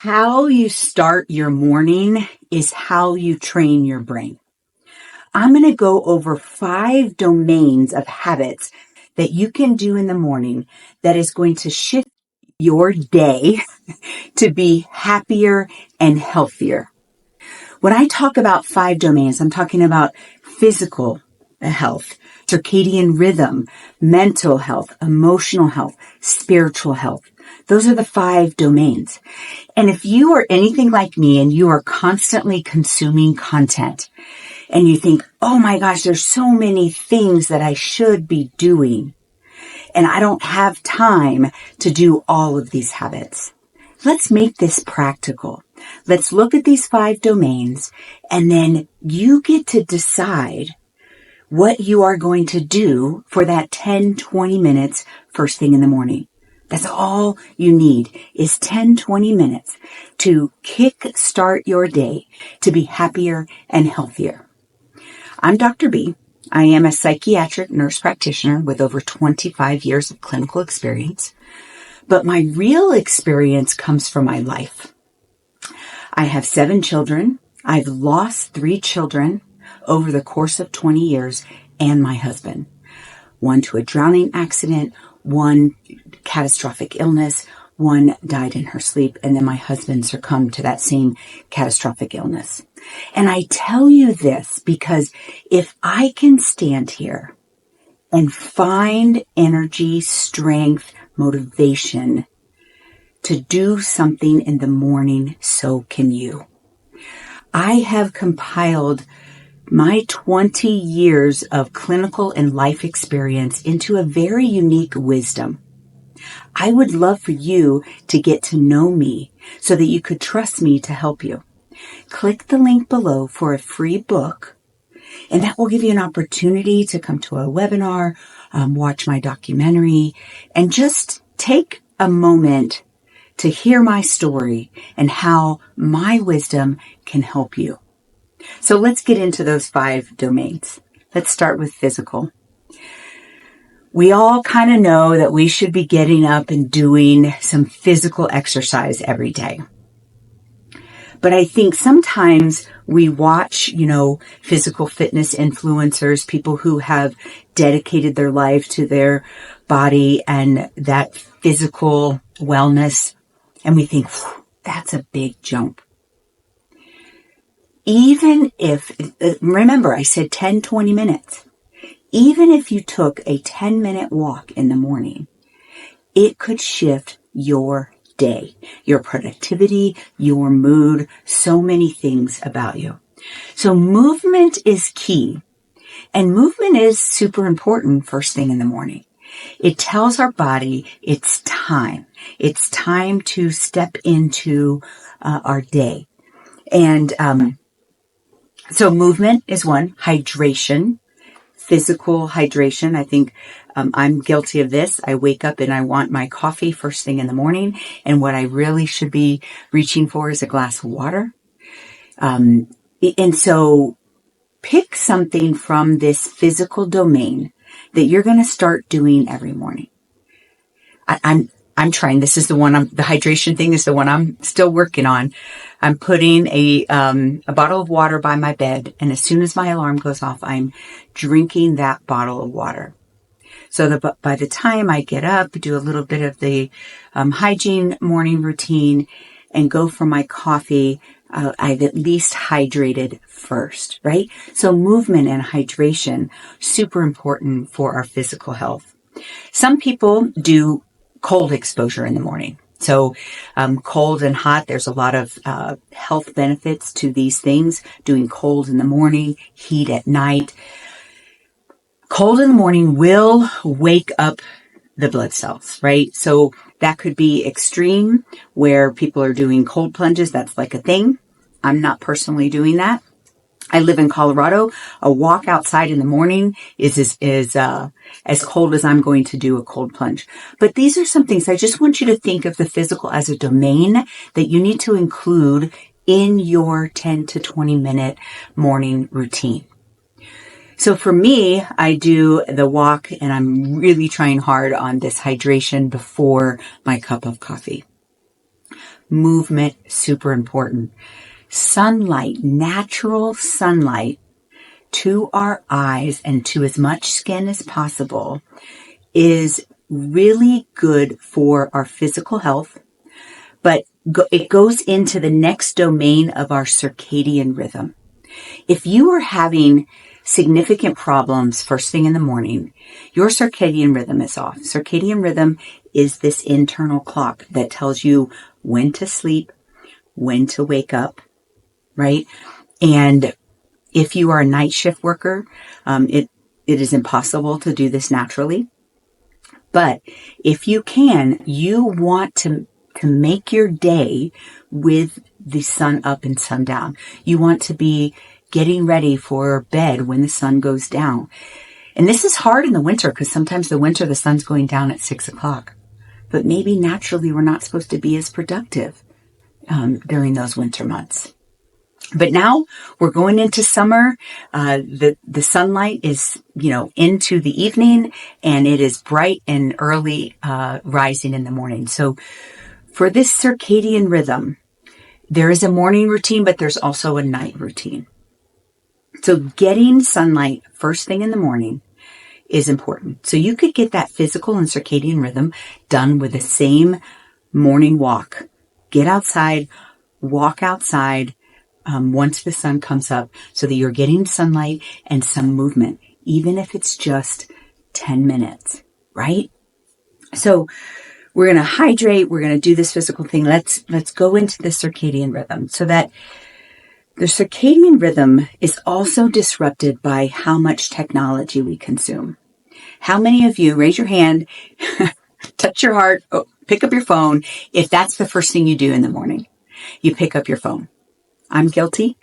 How you start your morning is how you train your brain. I'm going to go over 5 domains of habits that you can do in the morning that is going to shift your day to be happier and healthier. When I talk about 5 domains, I'm talking about physical health, circadian rhythm, mental health, emotional health, spiritual health. Those are the 5 domains. And if you are anything like me and you are constantly consuming content and you think, oh my gosh, there's so many things that I should be doing and I don't have time to do all of these habits. Let's make this practical. Let's look at these 5 domains and then you get to decide what you are going to do for that 10, 20 minutes first thing in the morning. That's all you need is 10, 20 minutes to kick start your day to be happier and healthier. I'm Dr. B. I am a psychiatric nurse practitioner with over 25 years of clinical experience, but my real experience comes from my life. I have 7 children. I've lost 3 children over the course of 20 years and my husband. One to a drowning accident, one catastrophic illness, one died in her sleep, and then my husband succumbed to that same catastrophic illness. And I tell you this because if I can stand here and find energy, strength, motivation to do something in the morning, so can you. I have compiled my 20 years of clinical and life experience into a very unique wisdom. I would love for you to get to know me so that you could trust me to help you. Click the link below for a free book, and that will give you an opportunity to come to a webinar, watch my documentary, and just take a moment to hear my story and how my wisdom can help you. So let's get into those 5 domains. Let's start with physical. We all kind of know that we should be getting up and doing some physical exercise every day. But I think sometimes we watch, physical fitness influencers, people who have dedicated their life to their body and that physical wellness, and we think, that's a big jump. Even if, remember I said 10, 20 minutes, even if you took a 10-minute walk in the morning, it could shift your day, your productivity, your mood, so many things about you. So movement is key, and movement is super important first thing in the morning. It tells our body it's time. It's time to step into our day. And so movement is one. Hydration, physical hydration. I think I'm guilty of this. I wake up and I want my coffee first thing in the morning. And what I really should be reaching for is a glass of water. And so pick something from this physical domain that you're going to start doing every morning. I'm trying. This is the one the hydration thing is the one I'm still working on. I'm putting a bottle of water by my bed. And as soon as my alarm goes off, I'm drinking that bottle of water. So that by the time I get up, do a little bit of the hygiene morning routine and go for my coffee, I've at least hydrated first, right? So movement and hydration, super important for our physical health. Some people do cold exposure in the morning. So cold and hot, there's a lot of health benefits to these things. Doing cold in the morning, heat at night. Cold in the morning will wake up the blood cells, right? So that could be extreme where people are doing cold plunges. That's like a thing. I'm not personally doing that. I live in Colorado. A walk outside in the morning is as cold as I'm going to do a cold plunge. But these are some things I just want you to think of the physical as a domain that you need to include in your 10 to 20 minute morning routine. So for me, I do the walk and I'm really trying hard on this hydration before my cup of coffee. movement, super important. Sunlight, natural sunlight to our eyes and to as much skin as possible is really good for our physical health, but it goes into the next domain of our circadian rhythm. If you are having significant problems first thing in the morning, your circadian rhythm is off. Circadian rhythm is this internal clock that tells you when to sleep, when to wake up, right? And if you are a night shift worker, it is impossible to do this naturally. But if you can, you want to make your day with the sun up and sun down. You want to be getting ready for bed when the sun goes down. And this is hard in the winter because sometimes the sun's going down at 6 o'clock. But maybe naturally we're not supposed to be as productive during those winter months. But now we're going into summer. The sunlight is, into the evening, and it is bright and early rising in the morning. So for this circadian rhythm, there is a morning routine, but there's also a night routine. So getting sunlight first thing in the morning is important. So you could get that physical and circadian rhythm done with the same morning walk. Get outside, walk outside once the sun comes up so that you're getting sunlight and some movement, even if it's just 10 minutes, right? So we're going to hydrate. We're going to do this physical thing. Let's go into the circadian rhythm so that the circadian rhythm is also disrupted by how much technology we consume. How many of you, raise your hand, touch your heart, pick up your phone, if that's the first thing you do in the morning? You pick up your phone. I'm guilty.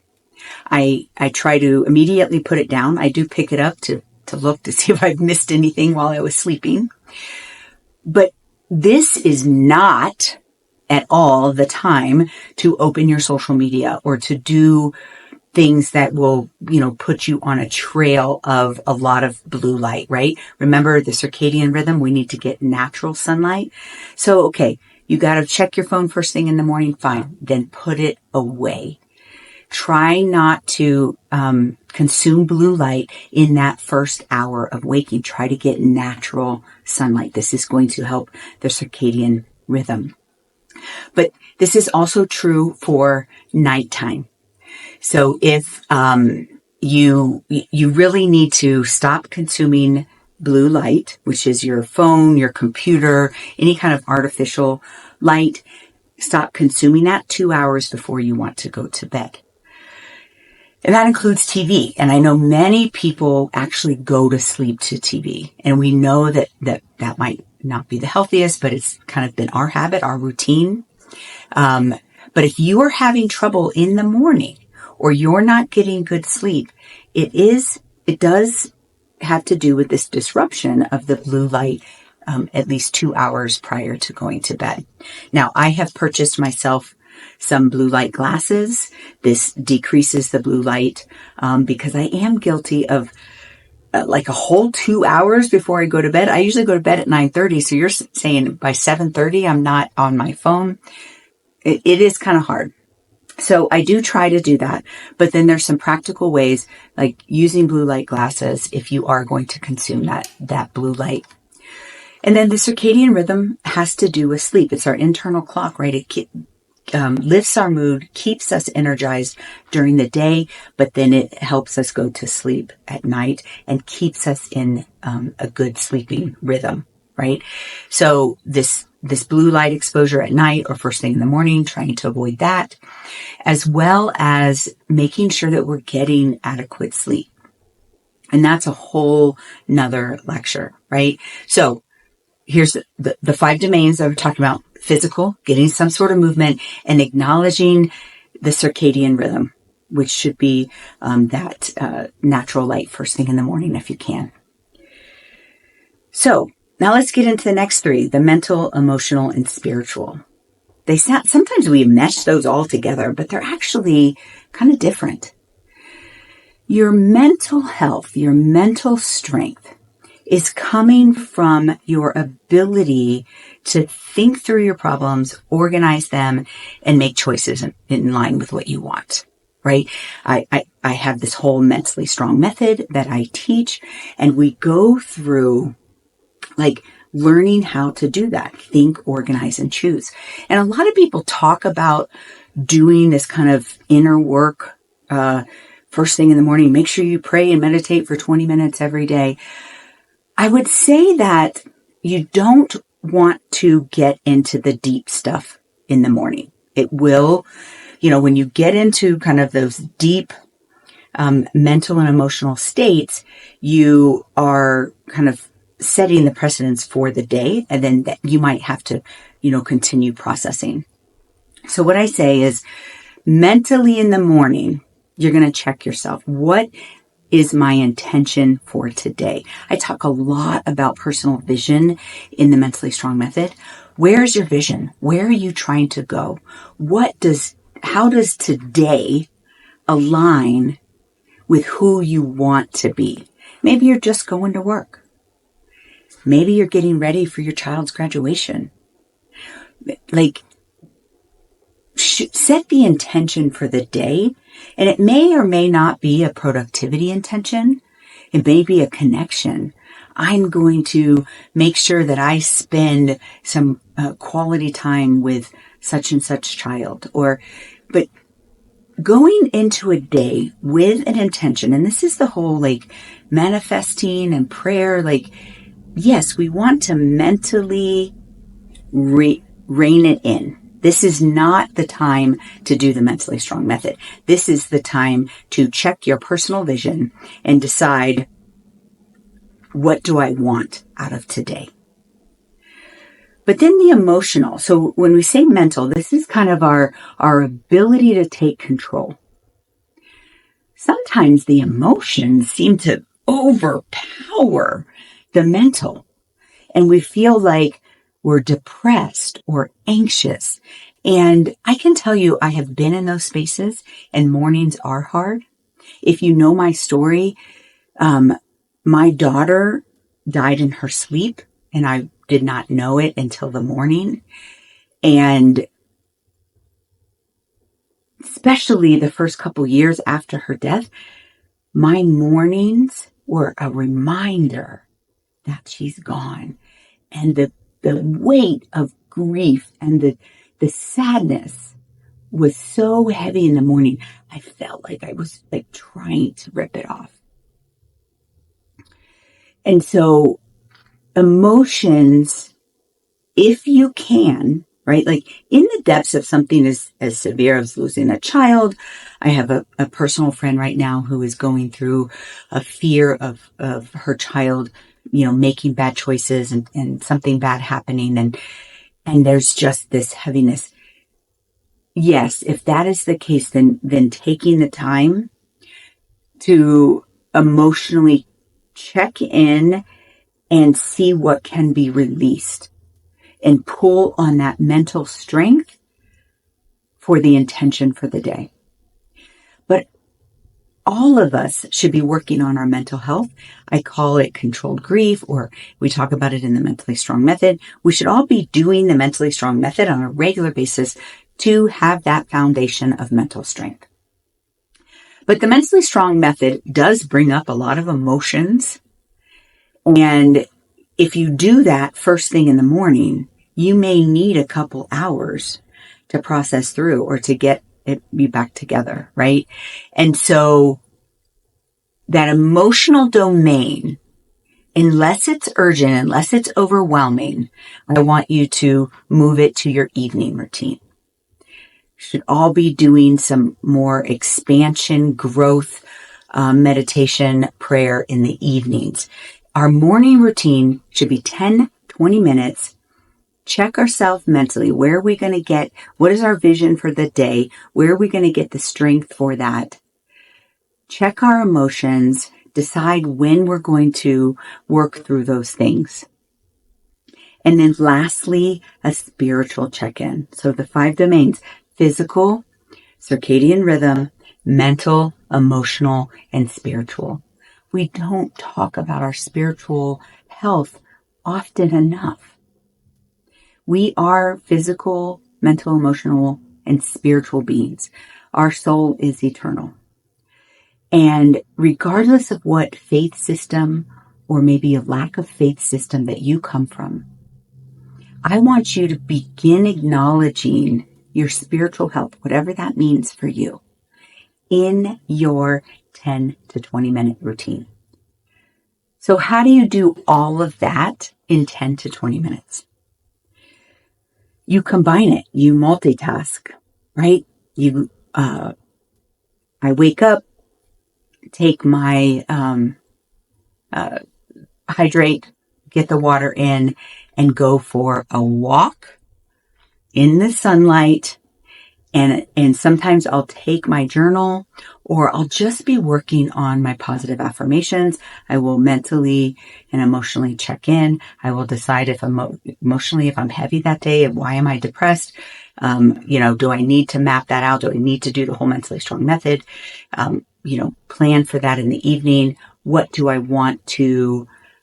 I try to immediately put it down. I do pick it up to look to see if I've missed anything while I was sleeping. But this is not at all the time to open your social media or to do things that will, put you on a trail of a lot of blue light, right? Remember the circadian rhythm, we need to get natural sunlight. So, okay, you got to check your phone first thing in the morning. Fine. Then put it away. Try not to consume blue light in that first hour of waking. Try to get natural sunlight. This is going to help the circadian rhythm. But this is also true for nighttime. So if you really need to stop consuming blue light, which is your phone, your computer, any kind of artificial light, stop consuming that 2 hours before you want to go to bed. And that includes TV. And I know many people actually go to sleep to TV. And we know that might not be the healthiest, but it's kind of been our habit, our routine. But if you are having trouble in the morning or you're not getting good sleep, it does have to do with this disruption of the blue light at least 2 hours prior to going to bed. Now, I have purchased myself some blue light glasses. This decreases the blue light because I am guilty of like a whole 2 hours before I go to bed. I usually go to bed at 9:30. So you're saying by 7:30, I'm not on my phone. It is kind of hard. So I do try to do that. But then there's some practical ways like using blue light glasses if you are going to consume that blue light. And then the circadian rhythm has to do with sleep. It's our internal clock, right? It lifts our mood, keeps us energized during the day, but then it helps us go to sleep at night and keeps us in a good sleeping rhythm, right? So this blue light exposure at night or first thing in the morning, trying to avoid that, as well as making sure that we're getting adequate sleep. And that's a whole nother lecture, right? So here's the 5 domains that we're talking about: physical, getting some sort of movement, and acknowledging the circadian rhythm, which should be that natural light first thing in the morning if you can. So now let's get into the next 3, the mental, emotional, and spiritual. Sometimes we mesh those all together, but they're actually kind of different. Your mental health, your mental strength is coming from your ability to think through your problems, organize them, and make choices in line with what you want, right? I have this whole mentally strong method that I teach, and we go through like learning how to do that. Think, organize, and choose. And a lot of people talk about doing this kind of inner work, first thing in the morning. Make sure you pray and meditate for 20 minutes every day. I would say that you don't want to get into the deep stuff in the morning. It will, when you get into kind of those deep mental and emotional states, you are kind of setting the precedence for the day, and then you might have to, continue processing. So what I say is mentally in the morning, you're going to check yourself. What is my intention for today? I talk a lot about personal vision in the Mentally Strong Method. Where's your vision? Where are you trying to go? How does today align with who you want to be? Maybe you're just going to work. Maybe you're getting ready for your child's graduation. Set the intention for the day, and it may or may not be a productivity intention. It may be a connection. I'm going to make sure that I spend some quality time with such and such child. But going into a day with an intention, and this is the whole manifesting and prayer. Yes, we want to mentally rein it in. This is not the time to do the Mentally Strong Method. This is the time to check your personal vision and decide, what do I want out of today? But then the emotional. So when we say mental, this is kind of our ability to take control. Sometimes the emotions seem to overpower the mental, and we feel like we're depressed or anxious. And I can tell you, I have been in those spaces, and mornings are hard. If you know my story, my daughter died in her sleep, and I did not know it until the morning. And especially the first couple years after her death, my mornings were a reminder that she's gone. And the weight of grief and the sadness was so heavy in the morning. I felt like I was trying to rip it off. And so emotions, if you can, right? In the depths of something as severe as losing a child. I have a personal friend right now who is going through a fear of her child, making bad choices and something bad happening. And there's just this heaviness. Yes, if that is the case, then taking the time to emotionally check in and see what can be released and pull on that mental strength for the intention for the day. But all of us should be working on our mental health. I call it controlled grief, or we talk about it in the Mentally Strong Method. We should all be doing the Mentally Strong Method on a regular basis to have that foundation of mental strength. But the Mentally Strong Method does bring up a lot of emotions. And if you do that first thing in the morning, you may need a couple hours to process through or to get it be back together, right? And so that emotional domain, unless it's urgent, unless it's overwhelming, I want you to move it to your evening routine. Should all be doing some more expansion, growth, meditation, prayer in the evenings. Our morning routine should be 10, 20 minutes. Check ourselves mentally. Where are we going to get? What is our vision for the day? Where are we going to get the strength for that? Check our emotions. Decide when we're going to work through those things. And then lastly, a spiritual check-in. So the 5 domains: physical, circadian rhythm, mental, emotional, and spiritual. We don't talk about our spiritual health often enough. We are physical, mental, emotional, and spiritual beings. Our soul is eternal. And regardless of what faith system or maybe a lack of faith system that you come from, I want you to begin acknowledging your spiritual health, whatever that means for you, in your 10 to 20 minute routine. So how do you do all of that in 10 to 20 minutes? You combine it, you multitask, right? I wake up, take my, hydrate, get the water in, and go for a walk in the sunlight. And sometimes I'll take my journal, or I'll just be working on my positive affirmations. I will mentally and emotionally check in. I will decide if emotionally, if I'm heavy that day, and why am I depressed? Do I need to map that out? Do I need to do the whole mentally strong method? Plan for that in the evening.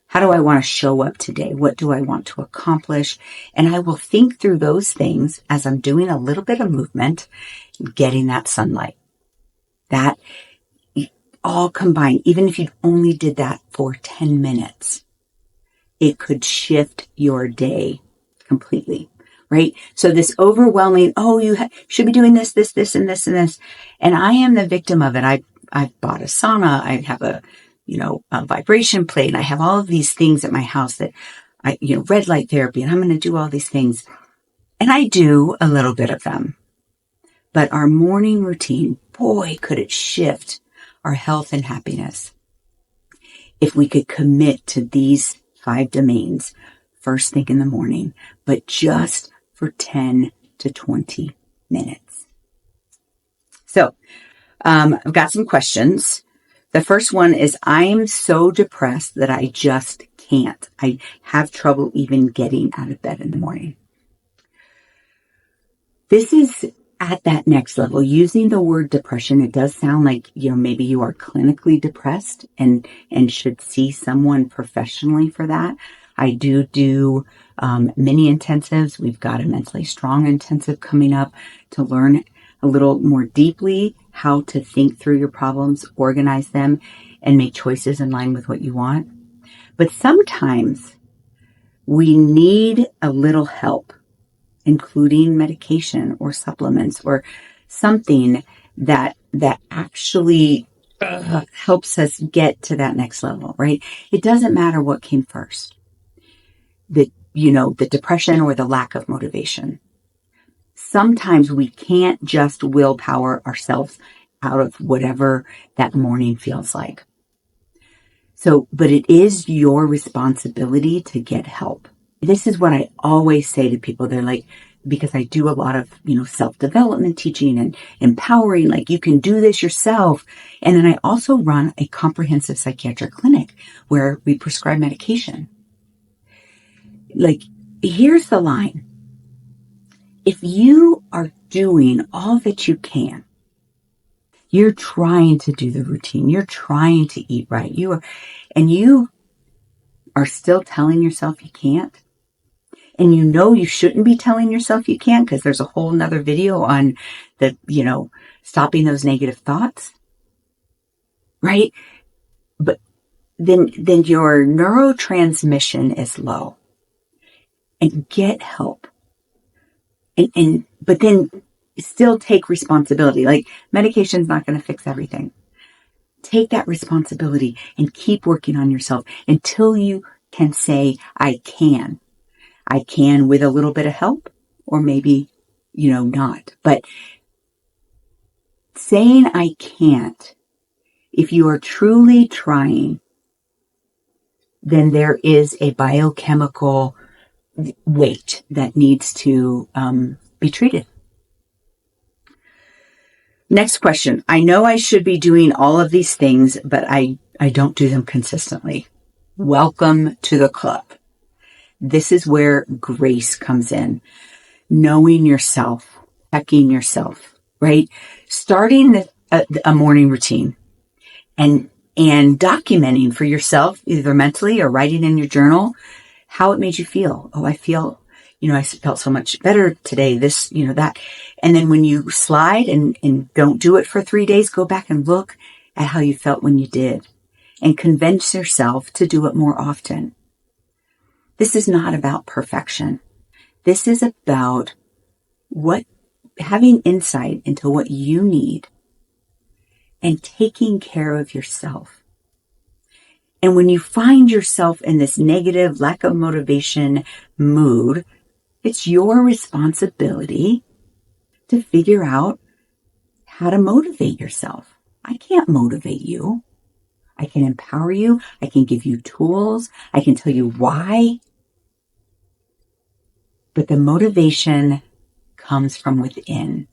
How do I want to show up today? What do I want to accomplish? And I will think through those things as I'm doing a little bit of movement, getting that sunlight. That all combined, even if you only did that for 10 minutes, it could shift your day completely, right? So this overwhelming, you should be doing this, and this, and this. And I am the victim of it. I've bought a sauna. I have a vibration plate, and I have all of these things at my house that red light therapy, and I'm going to do all these things. And I do a little bit of them. But our morning routine, boy, could it shift our health and happiness if we could commit to these 5 domains first thing in the morning, but just for 10 to 20 minutes. So, I've got some questions. The first one is, I'm so depressed that I just can't. I have trouble even getting out of bed in the morning. This is at that next level. Using the word depression, it does sound like, maybe you are clinically depressed and should see someone professionally for that. I do mini intensives. We've got a mentally strong intensive coming up to learn a little more deeply how to think through your problems, organize them, and make choices in line with what you want. But sometimes we need a little help, including medication or supplements or something that actually helps us get to that next level, right? It doesn't matter what came first, the depression or the lack of motivation. Sometimes we can't just willpower ourselves out of whatever that morning feels like. So, but it is your responsibility to get help. This is what I always say to people. They're like, because I do a lot of, self-development teaching and empowering, like you can do this yourself. And then I also run a comprehensive psychiatric clinic where we prescribe medication. Like, here's the line. If you are doing all that you can, you're trying to do the routine, you're trying to eat right, you are still telling yourself you can't, and you shouldn't be telling yourself you can't, because there's a whole nother video on the, stopping those negative thoughts, right? But then your neurotransmission is low, and get help. But then still take responsibility. Like, medication's not going to fix everything. Take that responsibility and keep working on yourself until you can say, I can. I can with a little bit of help, or maybe, not. But saying I can't, if you are truly trying, then there is a biochemical weight that needs to be treated. Next question. I know I should be doing all of these things, but I don't do them consistently. Welcome to the club. This is where grace comes in. Knowing yourself, checking yourself, right? Starting a morning routine and and documenting for yourself, either mentally or writing in your journal, how it made you feel. Oh, I feel, I felt so much better today, this, that. And then when you slide and don't do it for 3 days, go back and look at how you felt when you did and convince yourself to do it more often. This is not about perfection. This is about having insight into what you need and taking care of yourself. And when you find yourself in this negative, lack of motivation mood, it's your responsibility to figure out how to motivate yourself. I can't motivate you. I can empower you. I can give you tools. I can tell you why. But the motivation comes from within.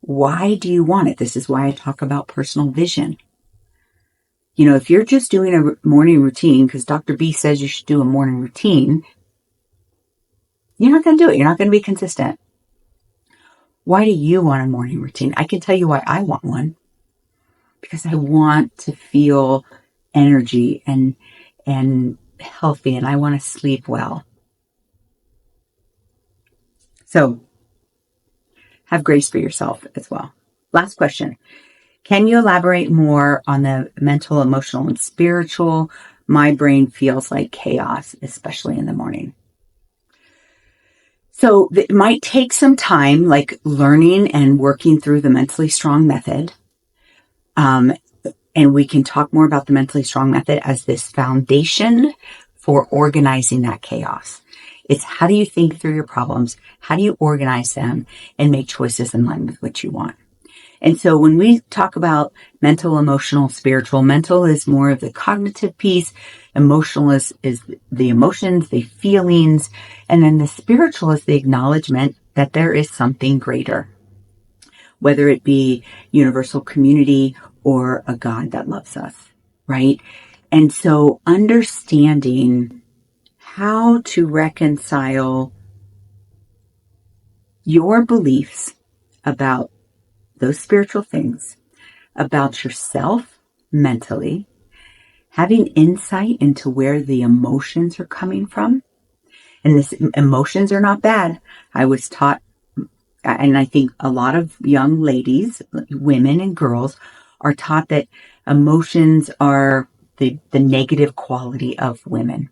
Why do you want it? This is why I talk about personal vision. If you're just doing a morning routine because Dr. B says you should do a morning routine, you're not going to do it. You're not going to be consistent. Why do you want a morning routine? I can tell you why I want one. Because I want to feel energy and healthy, and I want to sleep well. So have grace for yourself as well. Last question. Can you elaborate more on the mental, emotional, and spiritual? My brain feels like chaos, especially in the morning. So it might take some time, like learning and working through the Mentally Strong method. And we can talk more about the Mentally Strong method as this foundation for organizing that chaos. It's how do you think through your problems? How do you organize them and make choices in line with what you want? And so when we talk about mental, emotional, spiritual, mental is more of the cognitive piece. Emotional is the emotions, the feelings. And then the spiritual is the acknowledgement that there is something greater, whether it be universal community or a God that loves us, right? And so understanding how to reconcile your beliefs about those spiritual things, about yourself mentally, having insight into where the emotions are coming from. And emotions are not bad. I was taught, and I think a lot of young ladies, women and girls, are taught that emotions are the negative quality of women.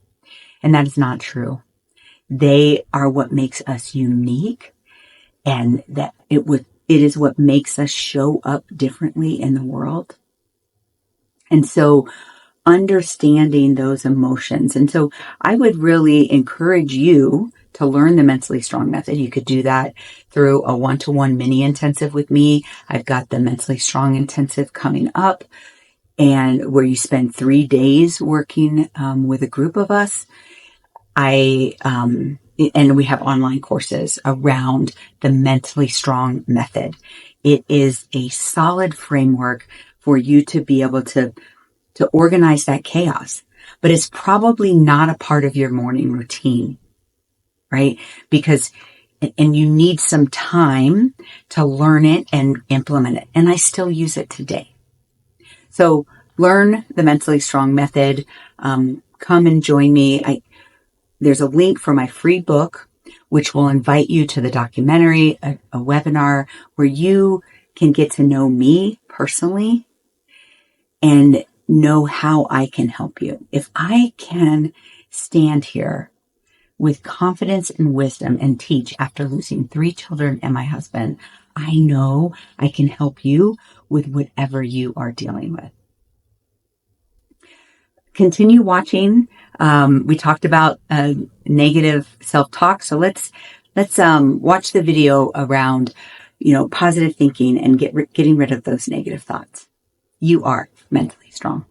And that is not true. They are what makes us unique, and that it is what makes us show up differently in the world. And so understanding those emotions. And so I would really encourage you to learn the Mentally Strong method. You could do that through a one-to-one mini intensive with me. I've got the Mentally Strong intensive coming up, and where you spend 3 days working with a group of us. And we have online courses around the Mentally Strong method. It is a solid framework for you to be able to organize that chaos, but it's probably not a part of your morning routine, right? And you need some time to learn it and implement it. And I still use it today. So learn the Mentally Strong method. Come and join me. There's a link for my free book, which will invite you to the documentary, a webinar where you can get to know me personally and know how I can help you. If I can stand here with confidence and wisdom and teach after losing 3 children and my husband, I know I can help you with whatever you are dealing with. Continue watching. We talked about negative self-talk. So let's watch the video around, positive thinking and getting rid of those negative thoughts. You are mentally strong.